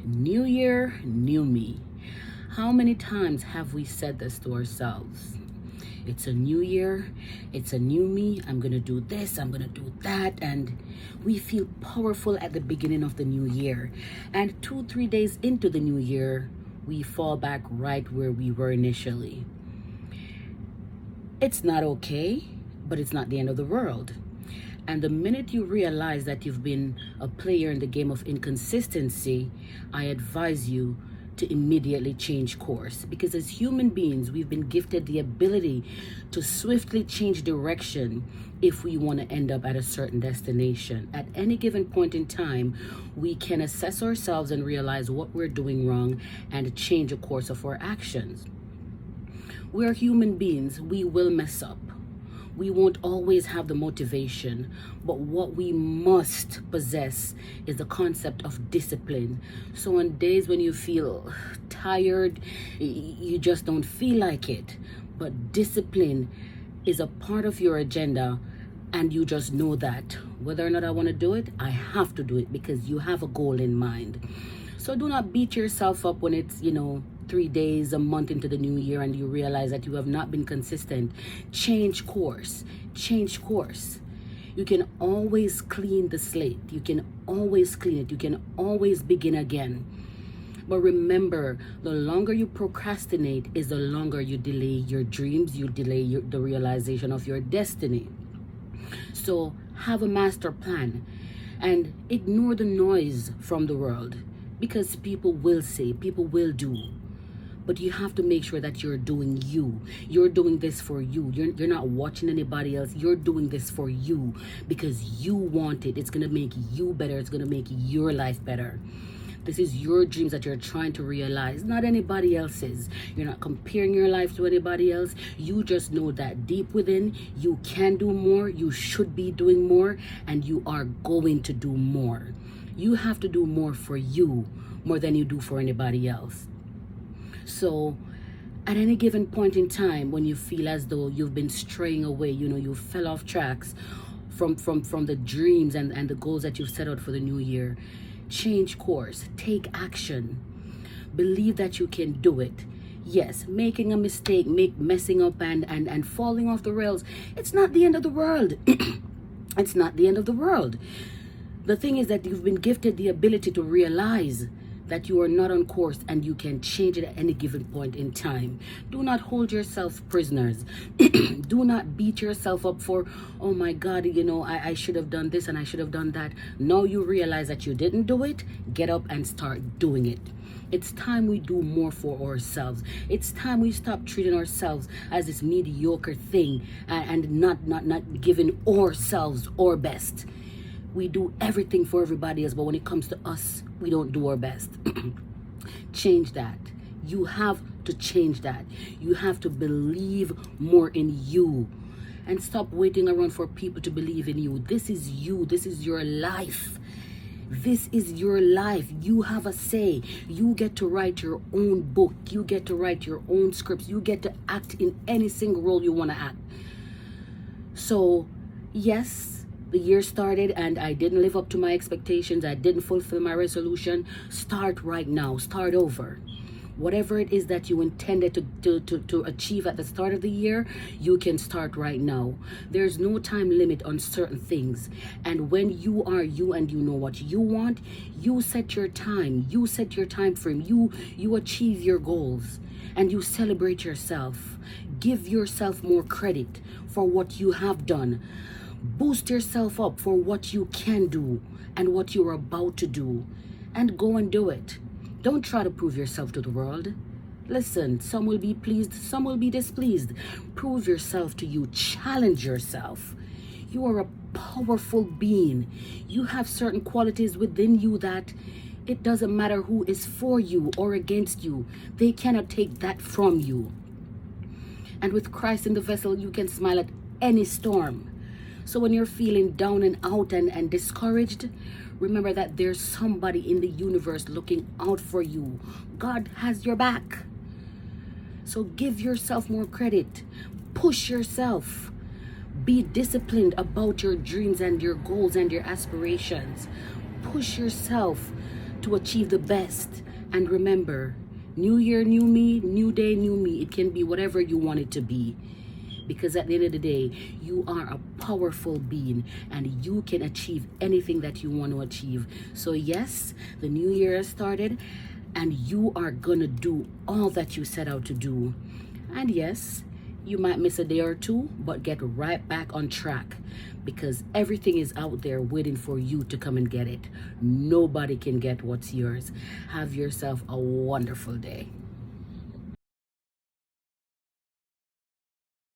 New year, new me. How many times have we said this to ourselves? It's a new year, it's a new me. I'm gonna do this, I'm gonna do that. And we feel powerful at the beginning of the new year. And 2, 3 days into the new year, we fall back right where we were initially. It's not okay, but it's not the end of the world. And the minute you realize that you've been a player in the game of inconsistency, I advise you to immediately change course. Because as human beings, we've been gifted the ability to swiftly change direction if we want to end up at a certain destination. At any given point in time, we can assess ourselves and realize what we're doing wrong and change a course of our actions. We're human beings, we will mess up. We won't always have the motivation, but what we must possess is the concept of discipline. So on days when you feel tired, you just don't feel like it, but discipline is a part of your agenda, and you just know that whether or not I want to do it, I have to do it because you have a goal in mind. So do not beat yourself up when it's, 3 days, a month into the new year and you realize that you have not been consistent. Change course. Change course. You can always clean the slate. You can always clean it. You can always begin again. But remember, the longer you procrastinate is the longer you delay your dreams, you delay the realization of your destiny. So have a master plan and ignore the noise from the world, because people will say, people will do. But you have to make sure that you're doing you. You're doing this for you. You're not watching anybody else. You're doing this for you because you want it. It's going to make you better. It's going to make your life better. This is your dreams that you're trying to realize, not anybody else's. You're not comparing your life to anybody else. You just know that deep within, you can do more, you should be doing more, and you are going to do more. You have to do more for you, more than you do for anybody else. So at any given point in time, when you feel as though you've been straying away, you fell off tracks from the dreams and the goals that you've set out for the new year, change course, take action, believe that you can do it. Yes, making a mistake, messing up and falling off the rails, it's not the end of the world. It's not the end of the world. The thing is that you've been gifted the ability to realize that you are not on course and you can change it at any given point in time. Do not hold yourself prisoners. Do not beat yourself up for, oh my God, I should have done this and I should have done that. Now you realize that you didn't do it, get up and start doing it. It's time we do more for ourselves. It's time we stop treating ourselves as this mediocre thing and not giving ourselves our best. We do everything for everybody else, but when it comes to us, we don't do our best. Change that. You have to change that. You have to believe more in you and stop waiting around for people to believe in you. This is you. This is your life. This is your life. You have a say. You get to write your own book. You get to write your own scripts. You get to act in any single role you want to act. So, yes, the year started and I didn't live up to my expectations. I didn't fulfill my resolution. Start right now. Start over. Whatever it is that you intended to achieve at the start of the year, you can start right now. There's no time limit on certain things. And when you are you and you know what you want, you set your time. You set your time frame. You achieve your goals and you celebrate yourself. Give yourself more credit for what you have done. Boost yourself up for what you can do and what you're about to do, and go and do it. Don't try to prove yourself to the world. Listen, some will be pleased, some will be displeased. Prove yourself to you. Challenge yourself. You are a powerful being. You have certain qualities within you that it doesn't matter who is for you or against you. They cannot take that from you. And with Christ in the vessel, you can smile at any storm. So when you're feeling down and out and discouraged, remember that there's somebody in the universe looking out for you. God has your back. So give yourself more credit. Push yourself. Be disciplined about your dreams and your goals and your aspirations. Push yourself. to achieve the best. And remember, new year, new me, new day, new me. It can be whatever you want it to be. Because at the end of the day, you are a powerful being and you can achieve anything that you want to achieve. So yes, the new year has started and you are gonna do all that you set out to do. And yes, you might miss a day or two, but get right back on track because everything is out there waiting for you to come and get it. Nobody can get what's yours. Have yourself a wonderful day.